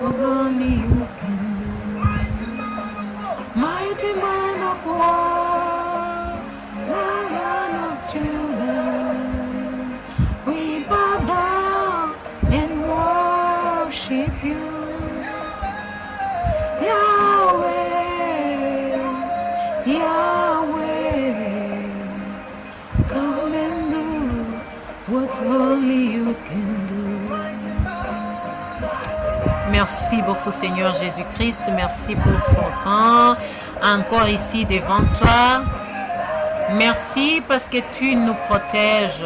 what only you can do. Mighty man of war, Lion of Judah, we bow down and worship you. Yahweh, Yahweh, come and do what only you can do. Merci beaucoup Seigneur Jésus-Christ, merci pour son temps encore ici devant toi. Merci parce que tu nous protèges.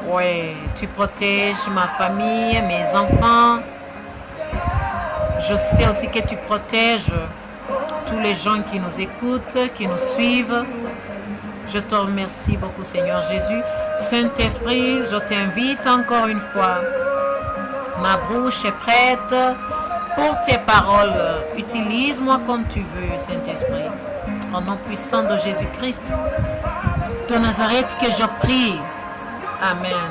Oui, tu protèges ma famille, mes enfants. Je sais aussi que tu protèges tous les gens qui nous écoutent, qui nous suivent. Je te remercie beaucoup Seigneur Jésus. Saint-Esprit, je t'invite encore une fois. Ma bouche est prête pour tes paroles. Utilise-moi comme tu veux, Saint-Esprit. Au nom puissant de Jésus-Christ, de Nazareth que je prie. Amen.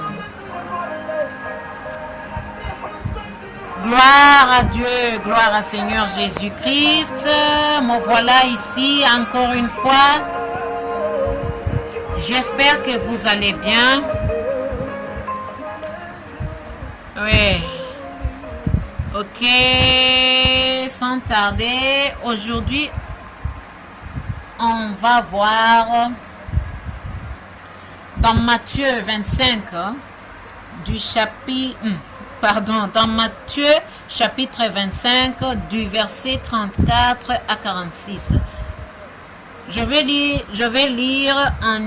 Gloire à Dieu, gloire à Seigneur Jésus-Christ. Me voilà ici encore une fois. J'espère que vous allez bien. Oui. Ok, sans tarder, aujourd'hui, on va voir dans Matthieu 25, dans Matthieu chapitre 25, du verset 34 à 46. Je vais lire en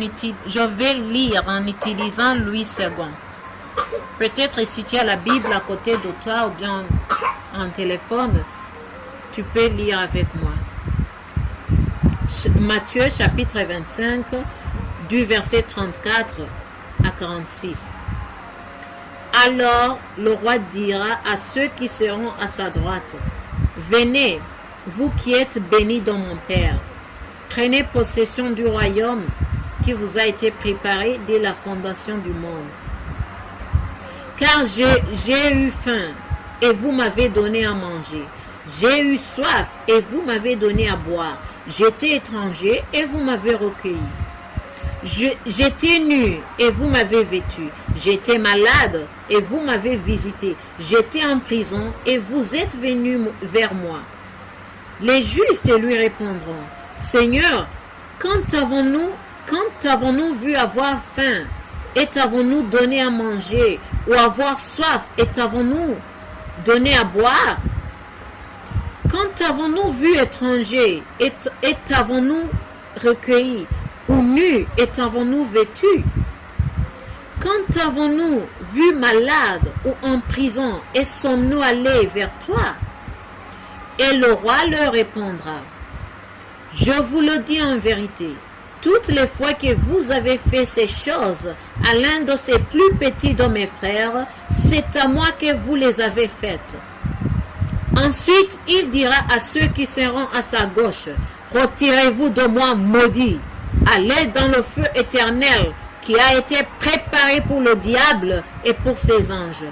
utilisant Louis II. Peut-être si tu as la Bible à côté de toi ou bien en téléphone, tu peux lire avec moi. Matthieu chapitre 25, du verset 34 à 46. Alors le roi dira à ceux qui seront à sa droite, venez, vous qui êtes bénis dans mon Père, prenez possession du royaume qui vous a été préparé dès la fondation du monde. Car j'ai eu faim et vous m'avez donné à manger. J'ai eu soif et vous m'avez donné à boire. J'étais étranger et vous m'avez recueilli. J'étais nu et vous m'avez vêtu. J'étais malade et vous m'avez visité. J'étais en prison et vous êtes venus vers moi. Les justes lui répondront, Seigneur, quand avons-nous vu avoir faim et t'avons-nous donné à manger, ou avoir soif et t'avons-nous donné à boire? Quand avons-nous vu étranger et t'avons-nous recueilli, ou nu et t'avons-nous vêtu? Quand avons-nous vu malade ou en prison et sommes-nous allés vers toi? Et le roi leur répondra, je vous le dis en vérité, toutes les fois que vous avez fait ces choses à l'un de ces plus petits de mes frères, c'est à moi que vous les avez faites. Ensuite, il dira à ceux qui seront à sa gauche, retirez-vous de moi, maudits, allez dans le feu éternel qui a été préparé pour le diable et pour ses anges.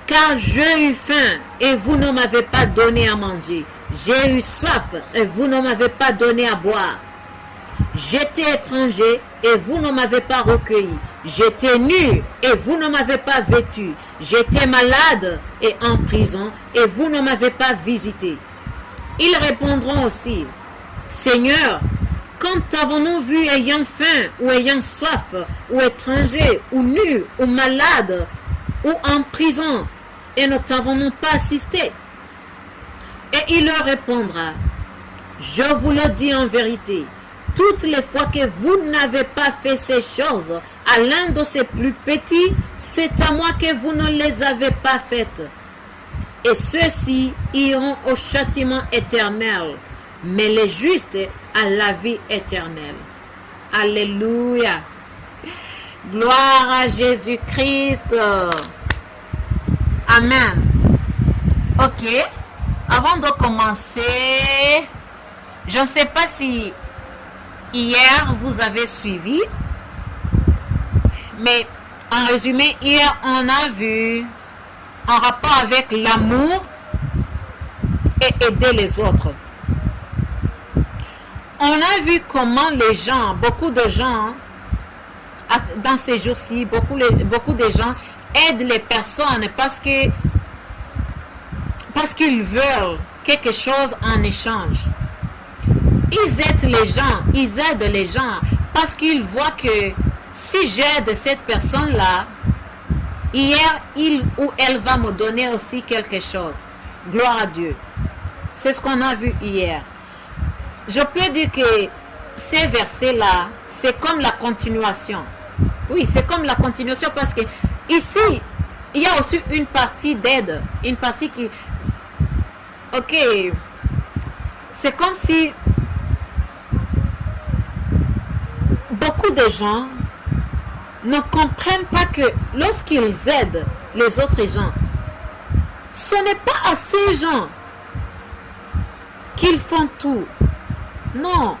Car j'ai eu faim et vous ne m'avez pas donné à manger. J'ai eu soif et vous ne m'avez pas donné à boire. J'étais étranger et vous ne m'avez pas recueilli. J'étais nu et vous ne m'avez pas vêtu. J'étais malade et en prison et vous ne m'avez pas visité. Ils répondront aussi, Seigneur, quand avons-nous vu ayant faim ou ayant soif, ou étranger, ou nu, ou malade, ou en prison, et ne t'avons-nous pas assisté? Et il leur répondra, je vous le dis en vérité, toutes les fois que vous n'avez pas fait ces choses à l'un de ces plus petits, c'est à moi que vous ne les avez pas faites. Et ceux-ci iront au châtiment éternel, mais les justes à la vie éternelle. Alléluia. Gloire à Jésus-Christ. Amen. Ok. Avant de commencer, je ne sais pas si hier vous avez suivi, mais en résumé, hier on a vu en rapport avec l'amour et aider les autres. On a vu comment les gens, beaucoup de gens, dans ces jours-ci, beaucoup de gens aident les personnes parce qu'ils veulent quelque chose en échange. Ils aident les gens parce qu'ils voient que si j'aide cette personne-là, hier, il ou elle va me donner aussi quelque chose. Gloire à Dieu. C'est ce qu'on a vu hier. Je peux dire que ces versets-là, c'est comme la continuation. Oui, c'est comme la continuation parce que ici, il y a aussi une partie d'aide. Une partie qui... Ok. C'est comme si beaucoup de gens ne comprennent pas que lorsqu'ils aident les autres gens, ce n'est pas à ces gens qu'ils font tout. Non.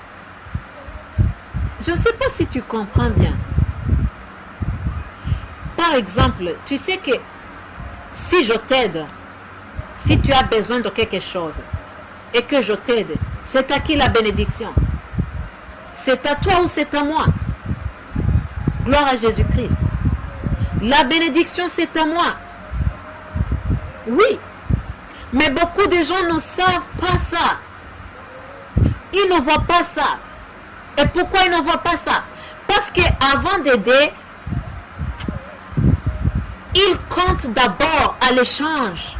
Je ne sais pas si tu comprends bien. Par exemple, tu sais que si je t'aide, si tu as besoin de quelque chose et que je t'aide, c'est à qui la bénédiction? C'est à toi ou c'est à moi? Gloire à Jésus-Christ. La bénédiction, c'est à moi. Oui. Mais beaucoup de gens ne savent pas ça. Ils ne voient pas ça. Et pourquoi ils ne voient pas ça? Parce qu'avant d'aider, ils comptent d'abord à l'échange.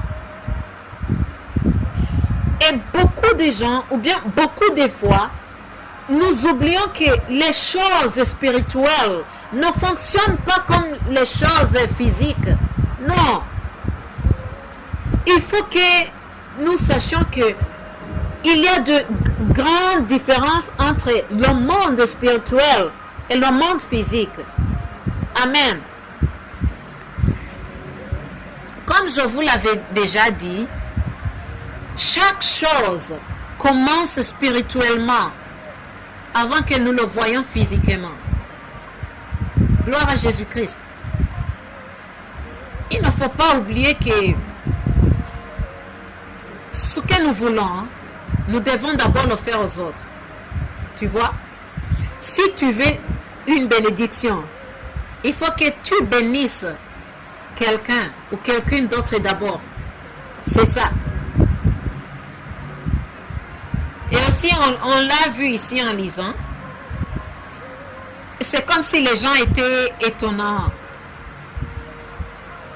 Et beaucoup de gens, ou bien beaucoup de fois, nous oublions que les choses spirituelles ne fonctionnent pas comme les choses physiques. Non. Il faut que nous sachions que il y a de grandes différences entre le monde spirituel et le monde physique. Amen. Comme je vous l'avais déjà dit, chaque chose commence spirituellement avant que nous le voyions physiquement. Gloire à Jésus-Christ. Il ne faut pas oublier que ce que nous voulons, nous devons d'abord le faire aux autres. Tu vois? Si tu veux une bénédiction, il faut que tu bénisses quelqu'un ou quelqu'un d'autre d'abord. C'est ça. Et aussi, on l'a vu ici en lisant. C'est comme si les gens étaient étonnants.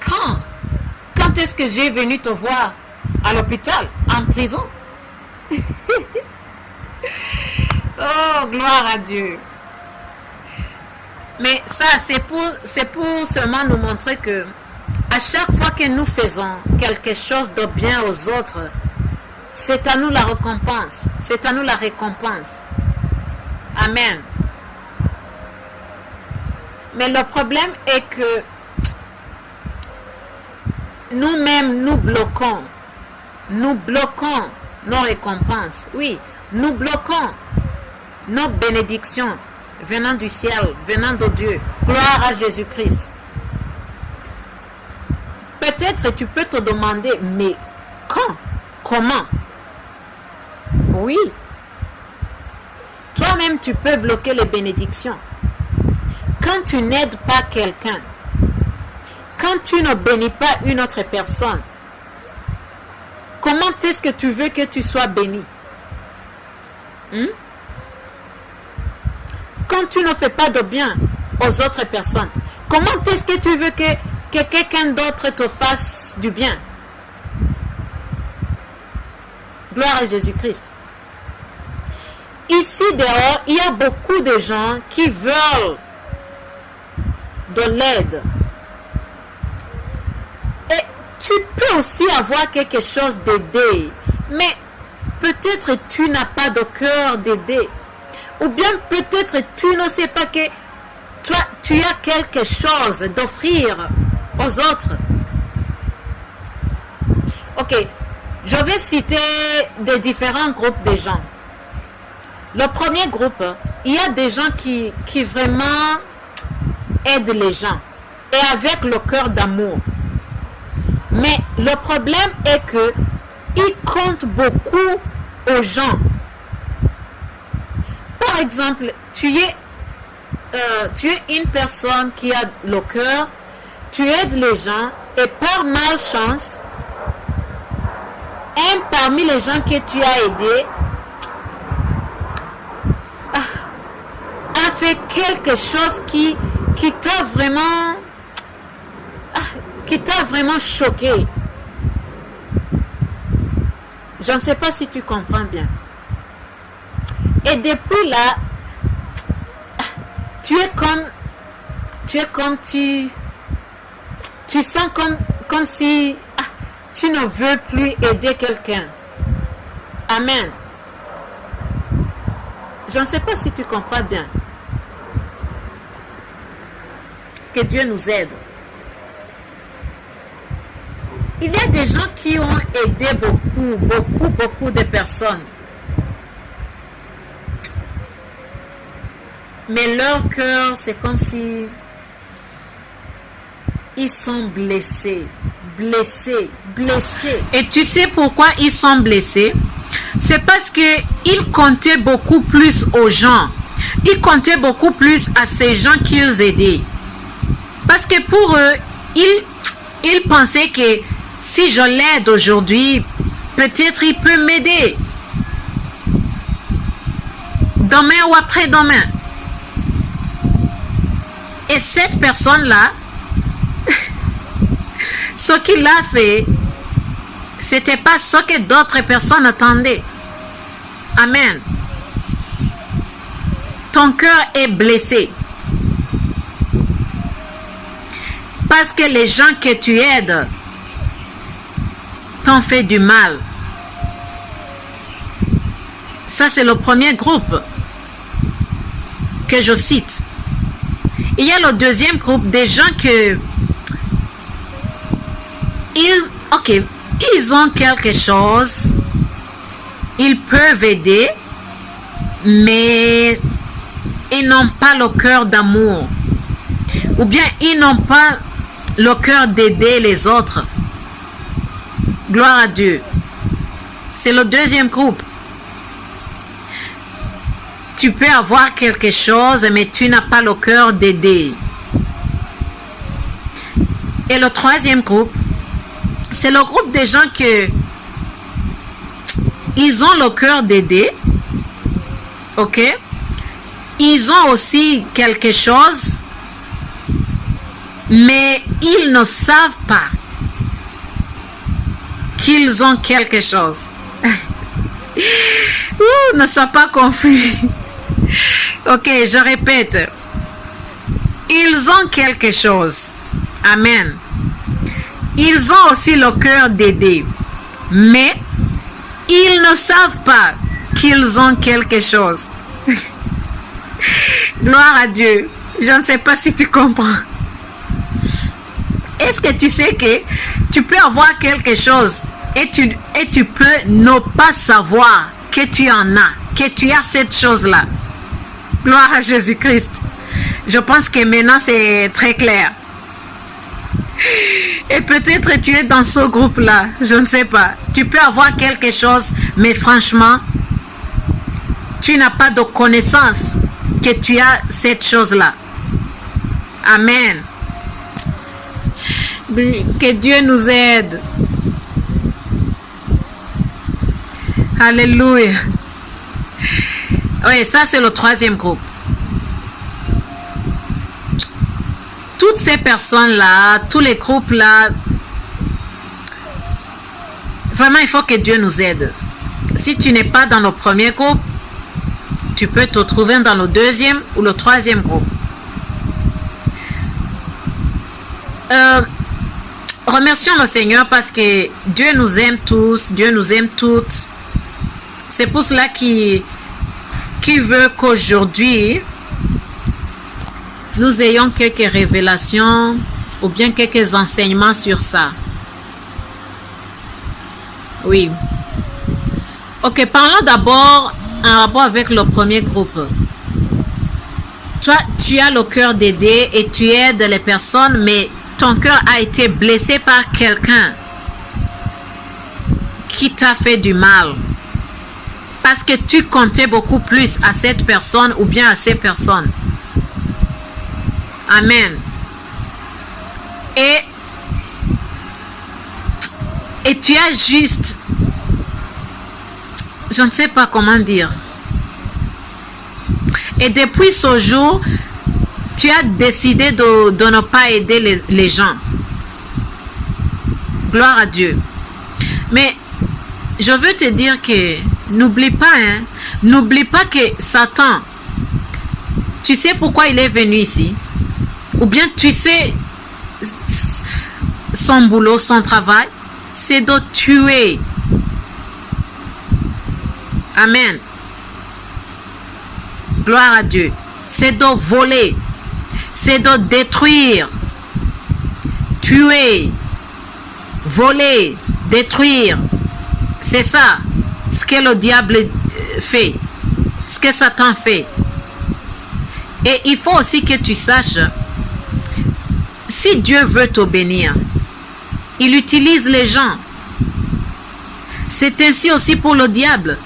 Quand est-ce que j'ai venu te voir? À l'hôpital? En prison? Oh, gloire à Dieu. Mais ça, c'est pour seulement nous montrer que à chaque fois que nous faisons quelque chose de bien aux autres, c'est à nous la récompense. C'est à nous la récompense. Amen. Mais le problème est que nous-mêmes, nous bloquons nos récompenses. Oui, nous bloquons nos bénédictions venant du ciel, venant de Dieu. Gloire à Jésus-Christ. Peut-être tu peux te demander, mais quand? Comment? Oui. Toi-même, tu peux bloquer les bénédictions. Quand tu n'aides pas quelqu'un, quand tu ne bénis pas une autre personne, comment est-ce que tu veux que tu sois béni? Quand tu ne fais pas de bien aux autres personnes, comment est-ce que tu veux que quelqu'un d'autre te fasse du bien? Gloire à Jésus-Christ. Ici dehors, il y a beaucoup de gens qui veulent de l'aide. Et tu peux aussi avoir quelque chose d'aider, mais peut-être tu n'as pas de cœur d'aider. Ou bien peut-être tu ne sais pas que toi, tu as quelque chose d'offrir aux autres. Ok, je vais citer des différents groupes de gens. Le premier groupe, il y a des gens qui vraiment aident les gens et avec le cœur d'amour. Mais le problème est que il compte beaucoup aux gens. Par exemple, tu es une personne qui a le cœur, tu aides les gens et par malchance, un parmi les gens que tu as aidés a fait quelque chose qui t'a vraiment choqué. Je ne sais pas si tu comprends bien. Et depuis là, tu sens comme si tu ne veux plus aider quelqu'un. Amen. Je ne sais pas si tu comprends bien. Que Dieu nous aide. Il y a des gens qui ont aidé beaucoup de personnes. Mais leur cœur, c'est comme si ils sont blessés. Et tu sais pourquoi ils sont blessés? C'est parce qu'ils comptaient beaucoup plus aux gens. Ils comptaient beaucoup plus à ces gens qu'ils aidaient. Parce que pour eux, ils pensaient que si je l'aide aujourd'hui, peut-être il peut m'aider. Demain ou après-demain. Et cette personne-là, ce qu'il a fait, c'était pas ce que d'autres personnes attendaient. Amen. Ton cœur est blessé. Parce que les gens que tu aides t'ont fait du mal. Ça, c'est le premier groupe que je cite. Il y a le deuxième groupe des gens que ils ont quelque chose, ils peuvent aider, mais ils n'ont pas le cœur d'amour. Ou bien ils n'ont pas le cœur d'aider les autres. Gloire à Dieu. C'est le deuxième groupe. Tu peux avoir quelque chose, mais tu n'as pas le cœur d'aider. Et le troisième groupe, c'est le groupe des gens que ils ont le cœur d'aider. Ok? Ils ont aussi quelque chose, mais ils ne savent pas qu'ils ont quelque chose. Ne sois pas confus. Ok, je répète. Ils ont quelque chose. Amen. Ils ont aussi le cœur d'aider. Mais ils ne savent pas qu'ils ont quelque chose. Gloire à Dieu. Je ne sais pas si tu comprends. Est-ce que tu sais que tu peux avoir quelque chose et tu peux ne pas savoir que tu en as, que tu as cette chose-là. Gloire à Jésus-Christ. Je pense que maintenant c'est très clair. Et peut-être tu es dans ce groupe-là, je ne sais pas. Tu peux avoir quelque chose, mais franchement, tu n'as pas de connaissance que tu as cette chose-là. Amen. Que Dieu nous aide. Alléluia. Oui, ça c'est le troisième groupe. Toutes ces personnes-là, tous les groupes-là, vraiment il faut que Dieu nous aide. Si tu n'es pas dans le premier groupe, tu peux te trouver dans le deuxième ou le troisième groupe. Remercions le Seigneur parce que Dieu nous aime tous, Dieu nous aime toutes. C'est pour cela qu'il veut qu'aujourd'hui, nous ayons quelques révélations ou bien quelques enseignements sur ça. Oui. Ok, parlons d'abord en rapport avec le premier groupe. Toi, tu as le cœur d'aider et tu aides les personnes, mais ton cœur a été blessé par quelqu'un. qui t'a fait du mal. Parce que tu comptais beaucoup plus à cette personne ou bien à ces personnes. Amen. Et tu as juste, je ne sais pas comment dire. Et depuis ce jour, tu as décidé de ne pas aider les gens. Gloire à Dieu. Mais je veux te dire que n'oublie pas, n'oublie pas que Satan, tu sais pourquoi il est venu ici? Ou bien tu sais son boulot, son travail, c'est de tuer. Amen. Gloire à Dieu. C'est de voler. C'est de détruire. Tuer. Voler. Détruire. C'est ça ce que le diable fait. Ce que Satan fait. Et il faut aussi que tu saches, si Dieu veut te bénir, il utilise les gens. C'est ainsi aussi pour le diable.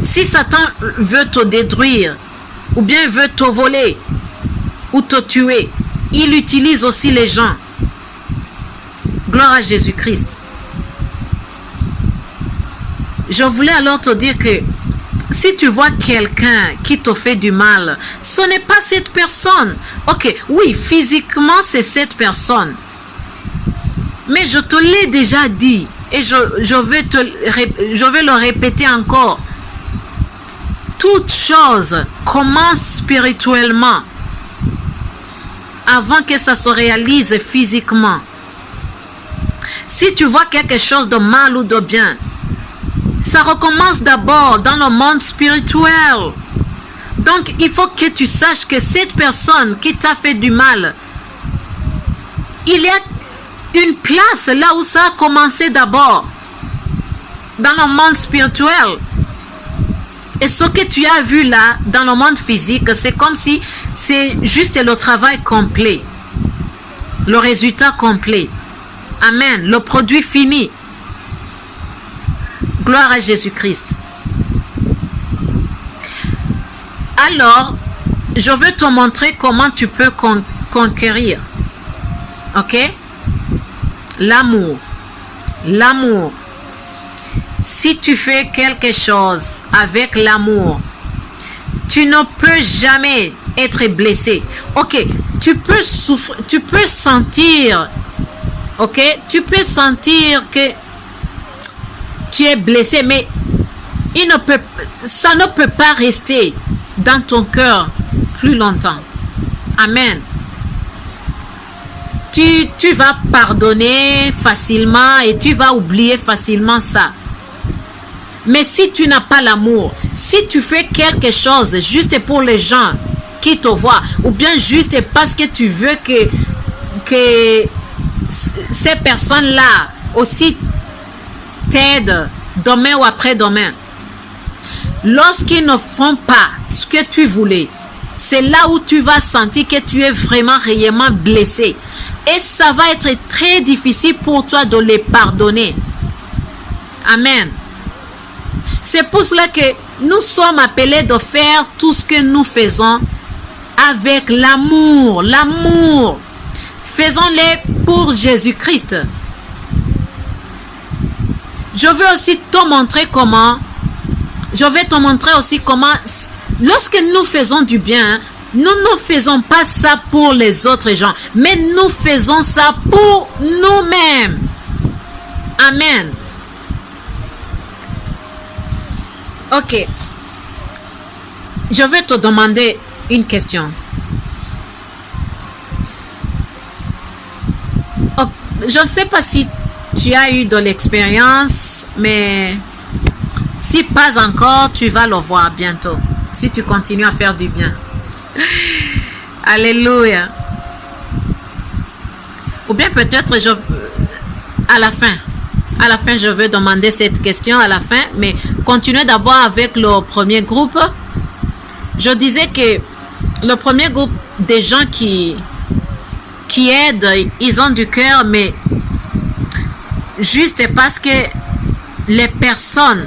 Si Satan veut te détruire, ou bien veut te voler, ou te tuer, il utilise aussi les gens. Gloire à Jésus-Christ. Je voulais alors te dire que si tu vois quelqu'un qui te fait du mal, ce n'est pas cette personne. Ok, oui, physiquement c'est cette personne. Mais je te l'ai déjà dit et je vais le répéter encore. Toute chose commence spirituellement avant que ça se réalise physiquement. Si tu vois quelque chose de mal ou de bien, ça recommence d'abord dans le monde spirituel. Donc, il faut que tu saches que cette personne qui t'a fait du mal, il y a une place là où ça a commencé d'abord, dans le monde spirituel. Et ce que tu as vu là, dans le monde physique, c'est comme si c'est juste le travail complet, le résultat complet. Amen. Le produit fini. Gloire à Jésus-Christ. Alors, je veux te montrer comment tu peux conquérir. Ok? L'amour. L'amour. Si tu fais quelque chose avec l'amour, tu ne peux jamais être blessé. Ok? Tu peux souffrir, tu peux sentir. Ok? Tu peux sentir que tu es blessé, mais ça ne peut pas rester dans ton cœur plus longtemps. Amen. Tu vas pardonner facilement et tu vas oublier facilement ça. Mais si tu n'as pas l'amour, si tu fais quelque chose juste pour les gens qui te voient, ou bien juste parce que tu veux que ces personnes-là aussi t'aident demain ou après-demain, lorsqu'ils ne font pas ce que tu voulais, c'est là où tu vas sentir que tu es vraiment réellement blessé. Et ça va être très difficile pour toi de les pardonner. Amen. C'est pour cela que nous sommes appelés de faire tout ce que nous faisons avec l'amour. L'amour. Faisons-le pour Jésus-Christ. Je veux aussi te montrer comment. Je vais te montrer aussi comment, lorsque nous faisons du bien, nous ne faisons pas ça pour les autres gens, mais nous faisons ça pour nous-mêmes. Amen. Ok. Je vais te demander une question. Oh, je ne sais pas si tu as eu de l'expérience, mais si pas encore, tu vas le voir bientôt. Si tu continues à faire du bien. Alléluia. Ou bien peut-être à la fin, je vais demander cette question à la fin, mais continuez d'abord avec le premier groupe. Je disais que le premier groupe des gens qui aident, ils ont du cœur, mais juste parce que les personnes,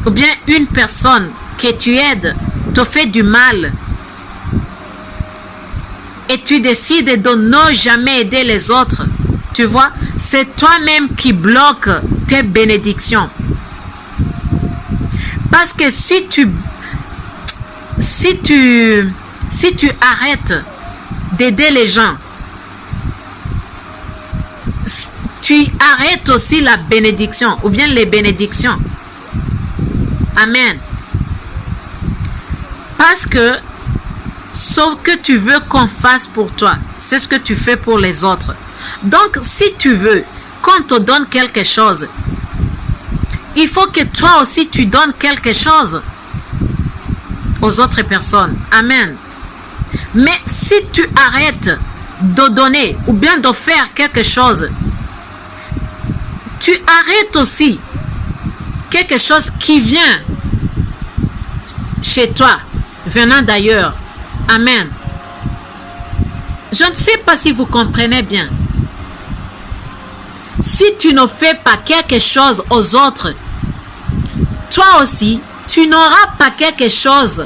ou bien une personne que tu aides te fait du mal, et tu décides de ne jamais aider les autres, tu vois, c'est toi-même qui bloque tes bénédictions. Parce que si tu arrêtes d'aider les gens, tu arrêtes aussi la bénédiction ou bien les bénédictions. Amen. Parce que ce que tu veux qu'on fasse pour toi, c'est ce que tu fais pour les autres. Donc, si tu veux qu'on te donne quelque chose, il faut que toi aussi tu donnes quelque chose aux autres personnes. Amen. Mais si tu arrêtes de donner ou bien de faire quelque chose, tu arrêtes aussi quelque chose qui vient chez toi, venant d'ailleurs. Amen. Je ne sais pas si vous comprenez bien. Si tu ne fais pas quelque chose aux autres, toi aussi, tu n'auras pas quelque chose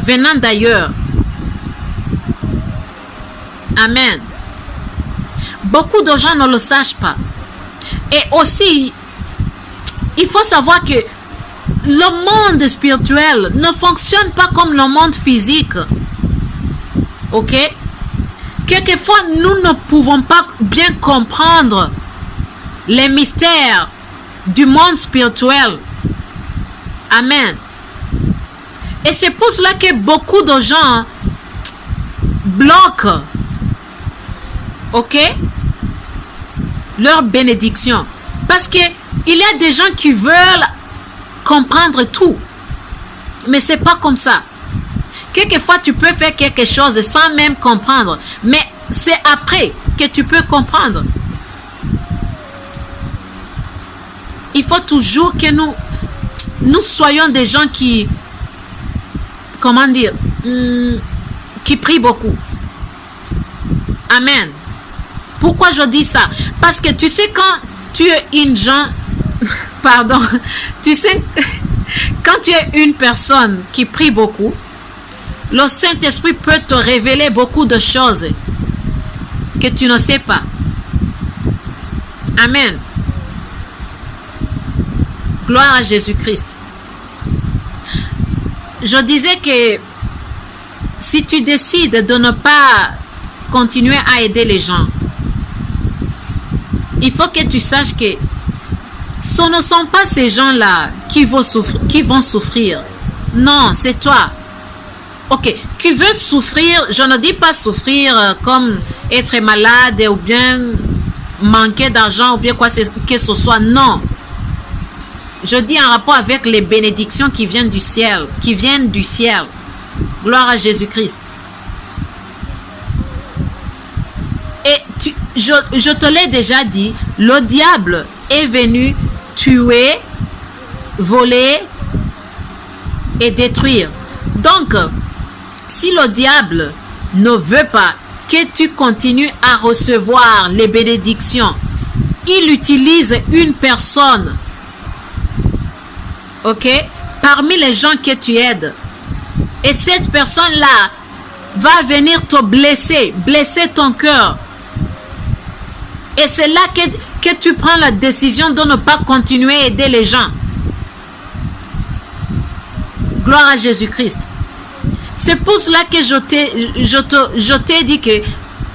venant d'ailleurs. Amen. Beaucoup de gens ne le savent pas. Et aussi, il faut savoir que le monde spirituel ne fonctionne pas comme le monde physique. Ok? Quelquefois, nous ne pouvons pas bien comprendre les mystères du monde spirituel. Amen. Et c'est pour cela que beaucoup de gens bloquent, ok, leur bénédiction. Parce que il y a des gens qui veulent comprendre tout. Mais c'est pas comme ça. Quelquefois, tu peux faire quelque chose sans même comprendre. Mais c'est après que tu peux comprendre. Il faut toujours que nous soyons des gens qui, comment dire, qui prient beaucoup. Amen. Pourquoi je dis ça? Parce que tu sais, quand tu es une gens, pardon, tu sais, quand tu es une personne qui prie beaucoup, le Saint-Esprit peut te révéler beaucoup de choses que tu ne sais pas. Amen. Gloire à Jésus-Christ. Je disais que si tu décides de ne pas continuer à aider les gens, il faut que tu saches que ce ne sont pas ces gens-là qui vont souffrir. Non, c'est toi. Ok, qui veut souffrir, je ne dis pas souffrir comme être malade ou bien manquer d'argent ou bien quoi que ce soit. Non. Je dis en rapport avec les bénédictions qui viennent du ciel. Gloire à Jésus-Christ. Et je te l'ai déjà dit, le diable est venu tuer, voler et détruire. Donc, si le diable ne veut pas que tu continues à recevoir les bénédictions, il utilise une personne, ok, parmi les gens que tu aides. Et cette personne-là va venir te blesser ton cœur. Et c'est là que tu prends la décision de ne pas continuer à aider les gens. Gloire à Jésus-Christ. C'est pour cela que je t'ai dit que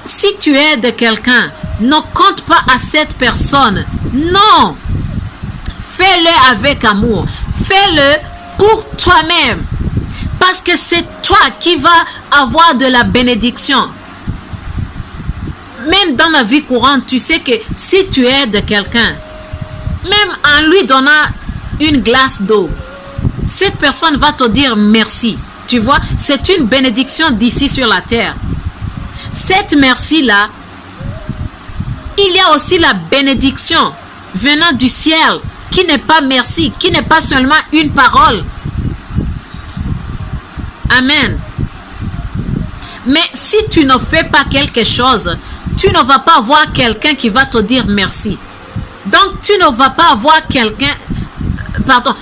si tu aides quelqu'un, ne compte pas à cette personne. Non. Fais-le avec amour. Fais-le pour toi-même. Parce que c'est toi qui vas avoir de la bénédiction. Même dans la vie courante, tu sais que si tu aides quelqu'un, même en lui donnant une glace d'eau, cette personne va te dire merci. Tu vois, c'est une bénédiction d'ici sur la terre. Cette merci-là, il y a aussi la bénédiction venant du ciel, qui n'est pas merci, qui n'est pas seulement une parole. Amen. Mais si tu ne fais pas quelque chose, tu ne vas pas avoir quelqu'un qui va te dire merci. Donc, tu ne vas pas avoir quelqu'un, pardon,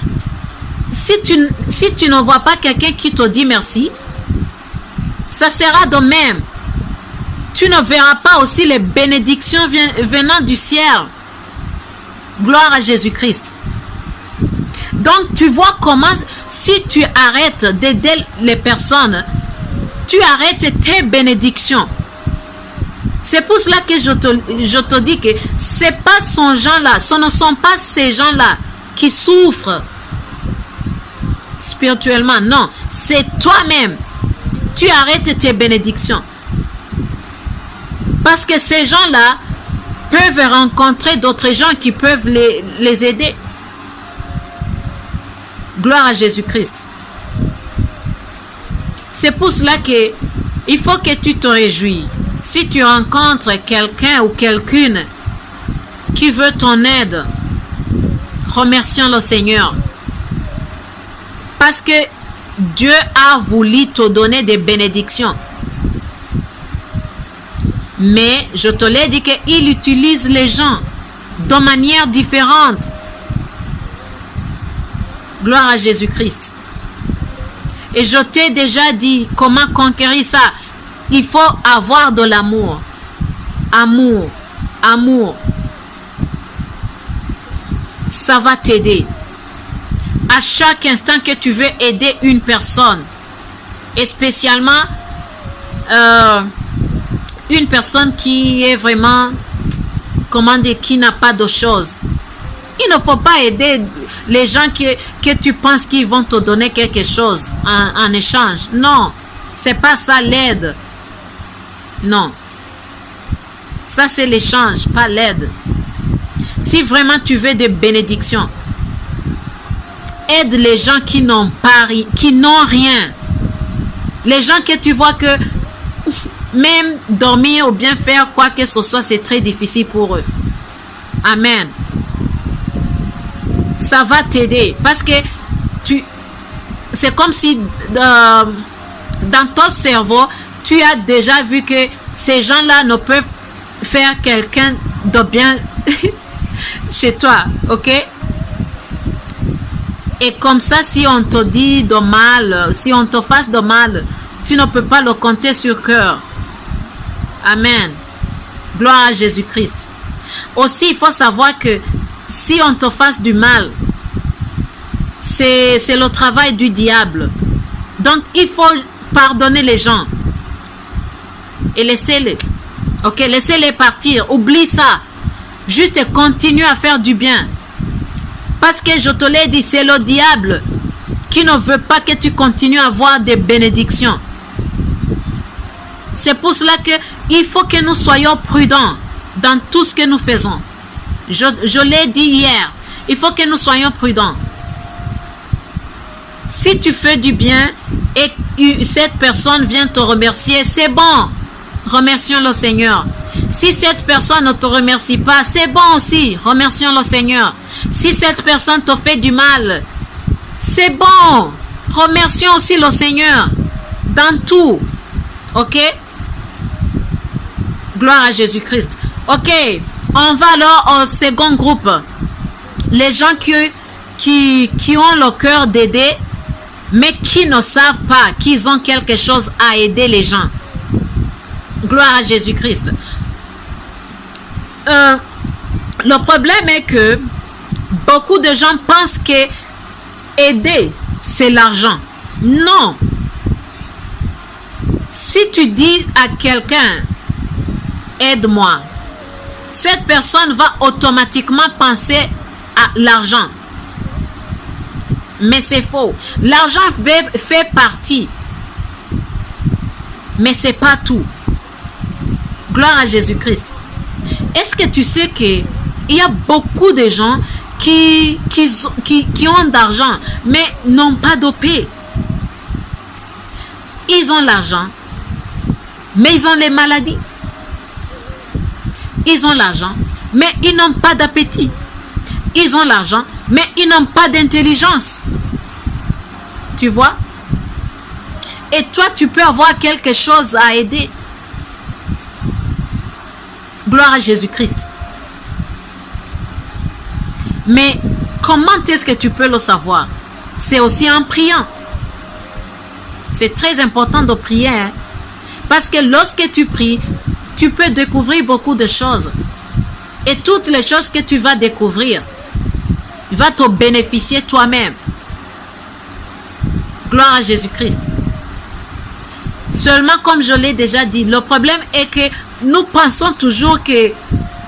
si tu ne vois pas quelqu'un qui te dit merci, ça sera de même. Tu ne verras pas aussi les bénédictions venant du ciel. Gloire à Jésus-Christ. Donc, tu vois comment, si tu arrêtes d'aider les personnes, tu arrêtes tes bénédictions. C'est pour cela que je te dis que c'est pas ces gens-là, ce ne sont pas ces gens-là qui souffrent spirituellement. Non, c'est toi-même. Tu arrêtes tes bénédictions. Parce que ces gens-là peuvent rencontrer d'autres gens qui peuvent les aider. Gloire à Jésus-Christ. C'est pour cela que il faut que tu te réjouis. Si tu rencontres quelqu'un ou quelqu'une qui veut ton aide, remercions le Seigneur. Parce que Dieu a voulu te donner des bénédictions. Mais je te l'ai dit qu'il utilise les gens de manière différente. Gloire à Jésus-Christ. Et je t'ai déjà dit comment conquérir ça. Il faut avoir de l'amour. Amour. Amour. Ça va t'aider. À chaque instant que tu veux aider une personne, et spécialement une personne qui est vraiment, comment dire, qui n'a pas de choses. Il ne faut pas aider les gens que tu penses qu'ils vont te donner quelque chose en échange. Non, c'est pas ça l'aide. Non. Ça, c'est l'échange, pas l'aide. Si vraiment tu veux des bénédictions, aide les gens qui n'ont pas, qui n'ont rien. Les gens que tu vois que même dormir ou bien faire quoi que ce soit, c'est très difficile pour eux. Amen. Ça va t'aider parce que c'est comme si dans ton cerveau, tu as déjà vu que ces gens-là ne peuvent faire quelqu'un de bien chez toi, ok? Et comme ça, si on te dit de mal, si on te fasse de mal, tu ne peux pas le compter sur cœur. Amen. Gloire à Jésus-Christ. Aussi, il faut savoir que si on te fasse du mal, c'est le travail du diable. Donc, il faut pardonner les gens. Et laissez-les. Ok, laissez-les partir. Oublie ça. Juste continue à faire du bien. Parce que je te l'ai dit, c'est le diable qui ne veut pas que tu continues à avoir des bénédictions. C'est pour cela qu'il faut que nous soyons prudents dans tout ce que nous faisons. Je l'ai dit hier. Il faut que nous soyons prudents. Si tu fais du bien et cette personne vient te remercier, c'est bon. Remercions le Seigneur. Si cette personne ne te remercie pas, c'est bon aussi. Remercions le Seigneur. Si cette personne te fait du mal, c'est bon. Remercions aussi le Seigneur. Dans tout. Ok? Gloire à Jésus-Christ. Ok. On va alors au second groupe. Les gens qui ont le cœur d'aider, mais qui ne savent pas qu'ils ont quelque chose à aider les gens. Gloire à Jésus-Christ. Le problème est que beaucoup de gens pensent que aider, c'est l'argent. Non. Si tu dis à quelqu'un, aide-moi, cette personne va automatiquement penser à l'argent. Mais c'est faux. L'argent fait partie. Mais c'est pas tout. Gloire à Jésus-Christ. Est-ce que tu sais qu'il y a beaucoup de gens qui ont d'argent, mais n'ont pas de paix? Ils ont l'argent, mais ils ont les maladies. Ils ont l'argent, mais ils n'ont pas d'appétit. Ils ont l'argent, mais ils n'ont pas d'intelligence. Tu vois? Et toi, tu peux avoir quelque chose à aider. Gloire à Jésus-Christ. Mais Comment est-ce que tu peux le savoir? C'est aussi en priant. C'est très important de prier. Hein? Parce que lorsque tu pries, tu peux découvrir beaucoup de choses. Et toutes les choses que tu vas découvrir va te bénéficier toi-même. Gloire à Jésus-Christ. Seulement, comme je l'ai déjà dit, le problème est que nous pensons toujours que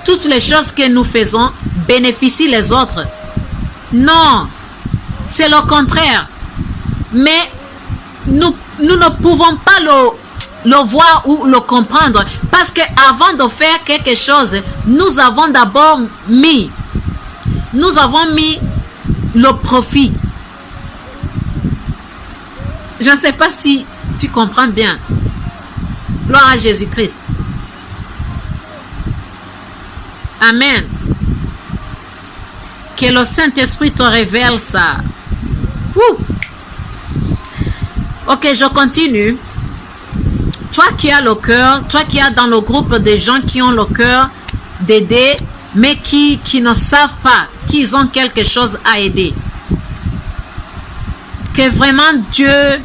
toutes les choses que nous faisons bénéficient les autres. Non, c'est le contraire. Mais nous ne pouvons pas le voir ou le comprendre. Parce qu'avant de faire quelque chose, nous avons d'abord mis le profit. Je ne sais pas si tu comprends bien. Gloire à Jésus-Christ. Amen. Que le Saint-Esprit te révèle ça. Ok, je continue. Toi qui as le cœur, toi qui es dans le groupe des gens qui ont le cœur d'aider, mais qui ne savent pas qu'ils ont quelque chose à aider. Que vraiment Dieu,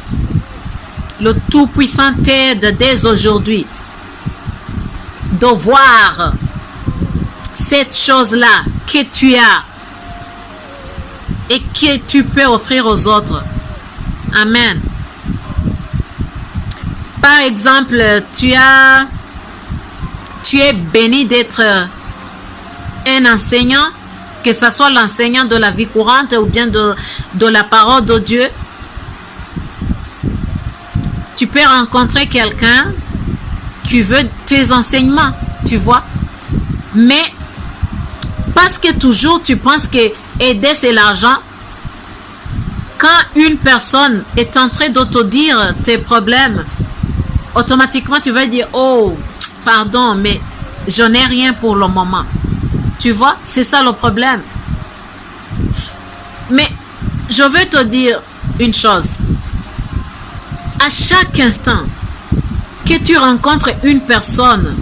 le Tout-Puissant, t'aide dès aujourd'hui de voir cette chose-là que tu as et que tu peux offrir aux autres. Amen. Par exemple, tu es béni d'être un enseignant, que ce soit l'enseignant de la vie courante ou bien de la parole de Dieu. Tu peux rencontrer quelqu'un qui veut tes enseignements, tu vois. Mais parce que toujours tu penses que aider c'est l'argent, quand une personne est en train de te dire tes problèmes, automatiquement tu vas dire, oh, pardon, mais je n'ai rien pour le moment. Tu vois, c'est ça le problème. Mais je veux te dire une chose. À chaque instant que tu rencontres une personne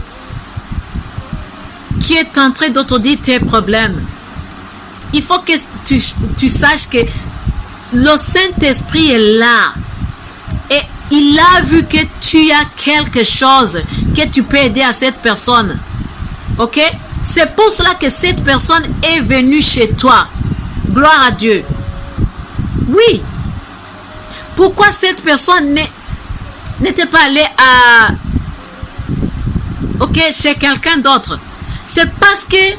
qui est en train de te dire tes problèmes, il faut que tu saches que le Saint-Esprit est là. Et il a vu que tu as quelque chose que tu peux aider à cette personne. Ok? C'est pour cela que cette personne est venue chez toi. Gloire à Dieu. Oui. Pourquoi cette personne n'était pas allée chez quelqu'un d'autre? C'est parce que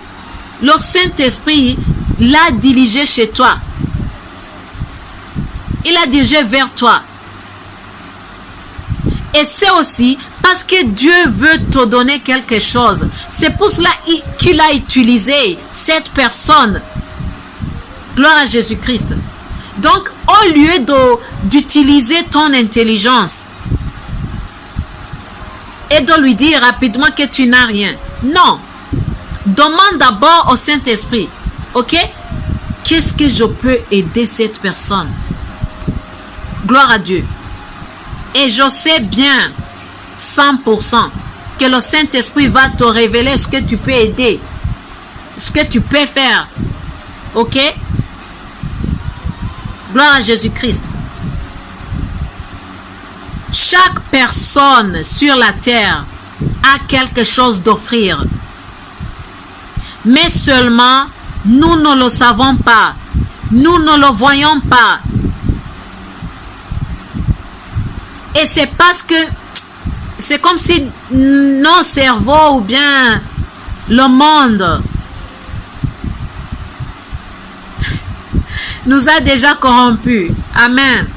le Saint-Esprit l'a dirigé chez toi. Il a dirigé vers toi. Et c'est aussi parce que Dieu veut te donner quelque chose. C'est pour cela qu'il a utilisé cette personne. Gloire à Jésus-Christ. Donc, au lieu d'utiliser ton intelligence et de lui dire rapidement que tu n'as rien. Non. Demande d'abord au Saint-Esprit. Ok? Qu'est-ce que je peux aider cette personne? Gloire à Dieu. Et je sais bien, 100%, que le Saint-Esprit va te révéler ce que tu peux aider. Ce que tu peux faire. Ok? Gloire à Jésus-Christ. Chaque personne sur la terre a quelque chose d'offrir. Mais seulement, nous ne le savons pas. Nous ne le voyons pas. Et c'est parce que c'est comme si nos cerveaux ou bien le monde nous a déjà corrompus. Amen.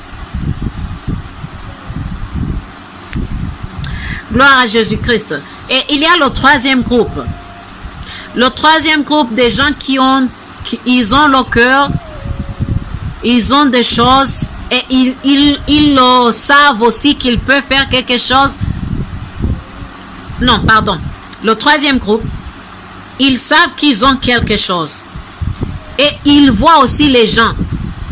Gloire à Jésus-Christ. Et il y a le troisième groupe. Le troisième groupe des gens ils ont le cœur, ils ont des choses et ils le savent aussi qu'ils peuvent faire quelque chose. Non, pardon. Le troisième groupe, ils savent qu'ils ont quelque chose. Et ils voient aussi les gens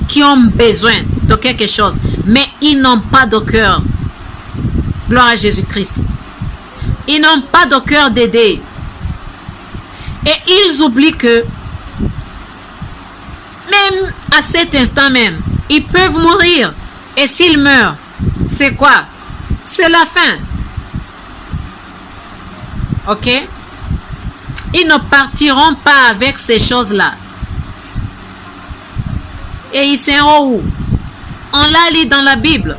qui ont besoin de quelque chose. Mais ils n'ont pas de cœur. Gloire à Jésus-Christ. Ils n'ont pas de cœur d'aider. Et ils oublient que même à cet instant même, ils peuvent mourir. Et s'ils meurent, c'est quoi? C'est la fin. Ok? Ils ne partiront pas avec ces choses-là. Et ils seront où? On l'a lu dans la Bible.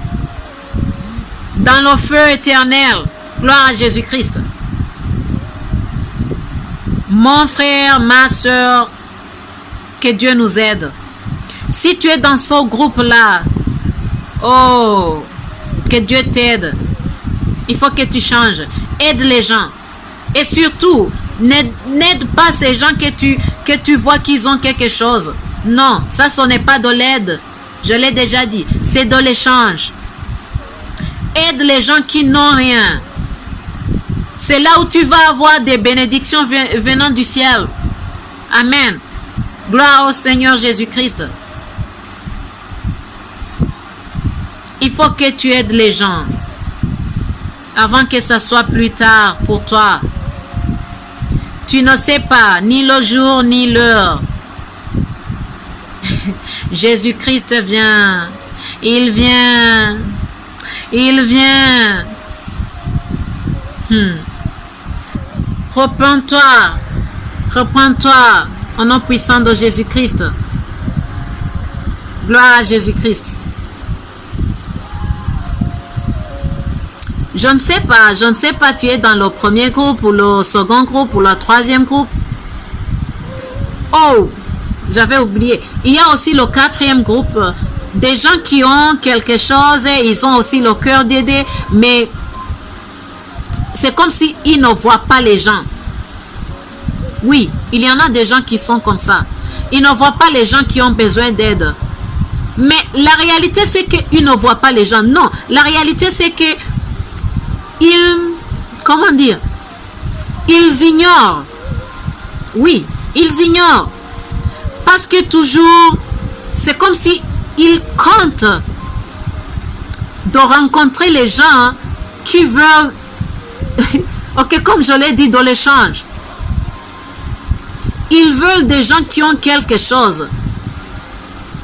Dans le feu éternel. Gloire à Jésus-Christ. Mon frère, ma soeur, que Dieu nous aide. Si tu es dans ce groupe-là, oh, que Dieu t'aide. Il faut que tu changes. Aide les gens. Et surtout, n'aide pas ces gens que tu vois qu'ils ont quelque chose. Non, ça, ce n'est pas de l'aide. Je l'ai déjà dit. C'est de l'échange. Aide les gens qui n'ont rien. C'est là où tu vas avoir des bénédictions venant du ciel. Amen. Gloire au Seigneur Jésus-Christ. Il faut que tu aides les gens avant que ça soit plus tard pour toi. Tu ne sais pas ni le jour ni l'heure. Jésus-Christ vient. Il vient. Il vient. Reprends-toi. Reprends-toi au nom puissant de Jésus-Christ. Gloire à Jésus-Christ. Je ne sais pas, tu es dans le premier groupe ou le second groupe ou le troisième groupe. Oh, j'avais oublié. Il y a aussi le quatrième groupe. Des gens qui ont quelque chose et ils ont aussi le cœur d'aider, mais c'est comme s'ils ne voient pas les gens. Oui, il y en a des gens qui sont comme ça. Ils ne voient pas les gens qui ont besoin d'aide. Mais la réalité, c'est qu'ils ne voient pas les gens. Non, la réalité, c'est que comment dire, ils ignorent. Oui, ils ignorent. Parce que toujours, c'est comme si ils comptent de rencontrer les gens qui veulent, ok, comme je l'ai dit, de l'échange. Ils veulent des gens qui ont quelque chose.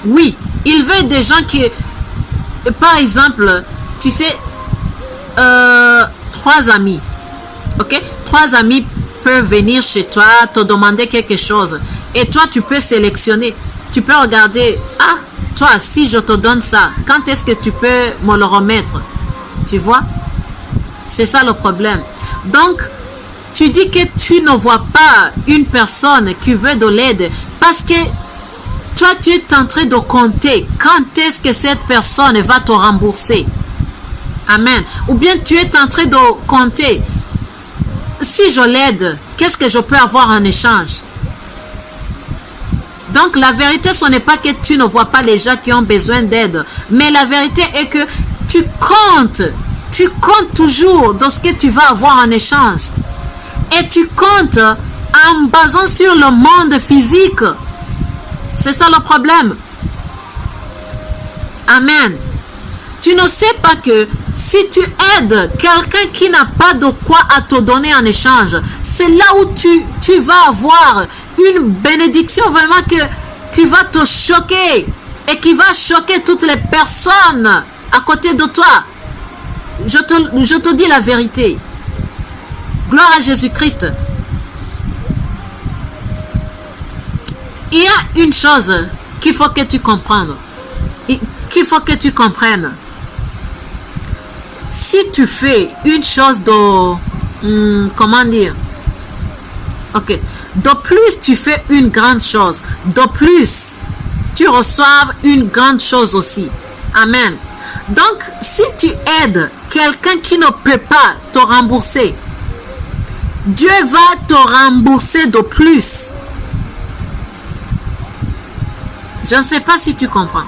Oui, ils veulent des gens qui, par exemple, tu sais, 3 amis, ok, 3 amis peuvent venir chez toi, te demander quelque chose, et toi tu peux sélectionner, tu peux regarder, ah, toi si je te donne ça, quand est-ce que tu peux me le remettre? Tu vois, c'est ça le problème. Donc tu dis que tu ne vois pas une personne qui veut de l'aide parce que toi tu es en train de compter quand est-ce que cette personne va te rembourser. Amen. Ou bien tu es en train de compter, si je l'aide, qu'est-ce que je peux avoir en échange? Donc la vérité, ce n'est pas que tu ne vois pas les gens qui ont besoin d'aide, mais la vérité est que tu comptes toujours dans ce que tu vas avoir en échange. Et tu comptes en basant sur le monde physique. C'est ça le problème. Amen. Tu ne sais pas que si tu aides quelqu'un qui n'a pas de quoi à te donner en échange, c'est là où tu vas avoir une bénédiction vraiment que tu vas te choquer et qui va choquer toutes les personnes à côté de toi. Je te dis la vérité. Gloire à Jésus-Christ. Il y a une chose qu'il faut que tu comprennes. Qu'il faut que tu comprennes. Si tu fais une chose de... comment dire? Ok. De plus, tu fais une grande chose. De plus, tu reçois une grande chose aussi. Amen. Donc, si tu aides quelqu'un qui ne peut pas te rembourser, Dieu va te rembourser de plus. Je ne sais pas si tu comprends.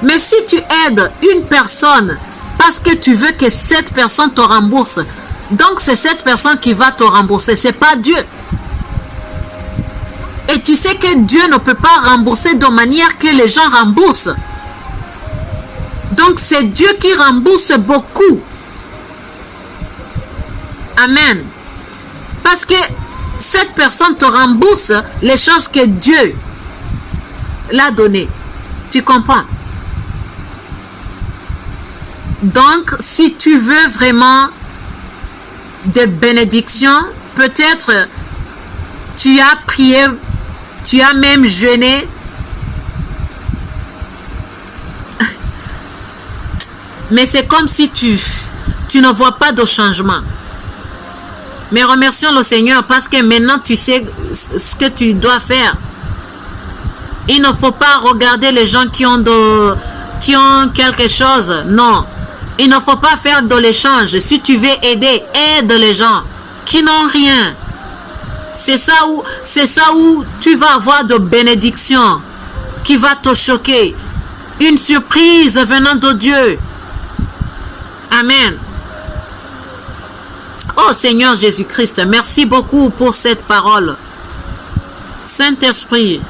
Mais si tu aides une personne parce que tu veux que cette personne te rembourse, donc c'est cette personne qui va te rembourser, c'est pas Dieu. Et tu sais que Dieu ne peut pas rembourser de manière que les gens remboursent. Donc c'est Dieu qui rembourse beaucoup. Amen. Parce que cette personne te rembourse les choses que Dieu l'a donné. Tu comprends? Donc, si tu veux vraiment des bénédictions, peut-être tu as prié, tu as même jeûné. Mais c'est comme si tu ne vois pas de changement. Mais remercions le Seigneur parce que maintenant tu sais ce que tu dois faire. Il ne faut pas regarder les gens qui ont quelque chose. Non. Il ne faut pas faire de l'échange. Si tu veux aider, aide les gens qui n'ont rien. C'est ça où tu vas avoir de bénédictions qui va te choquer. Une surprise venant de Dieu. Amen. Oh Seigneur Jésus-Christ, merci beaucoup pour cette parole. Saint-Esprit,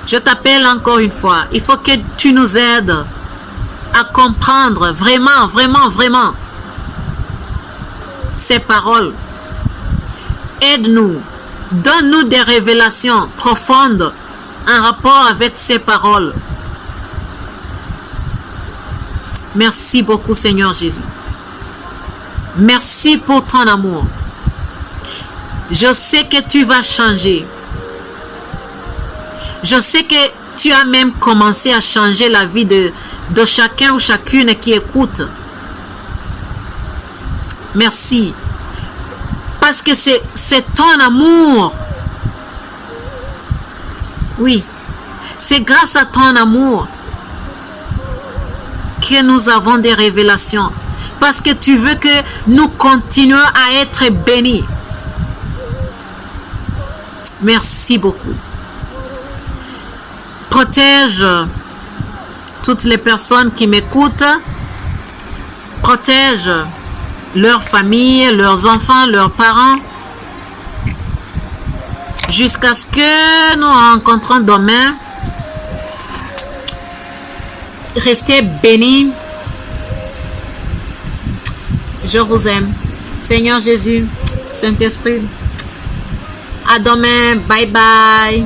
je t'appelle encore une fois. Il faut que tu nous aides à comprendre vraiment, vraiment, vraiment ces paroles. Aide-nous. Donne-nous des révélations profondes en rapport avec ces paroles. Merci beaucoup, Seigneur Jésus. Merci pour ton amour. Je sais que tu vas changer. Je sais que tu as même commencé à changer la vie de chacun ou chacune qui écoute. Merci. Parce que c'est ton amour. Oui. C'est grâce à ton amour que nous avons des révélations. Parce que tu veux que nous continuions à être bénis. Merci beaucoup. Protège toutes les personnes qui m'écoutent. Protège leurs familles, leurs enfants, leurs parents. Jusqu'à ce que nous rencontrons demain. Restez bénis. Je vous aime. Seigneur Jésus, Saint-Esprit. À demain. Bye bye.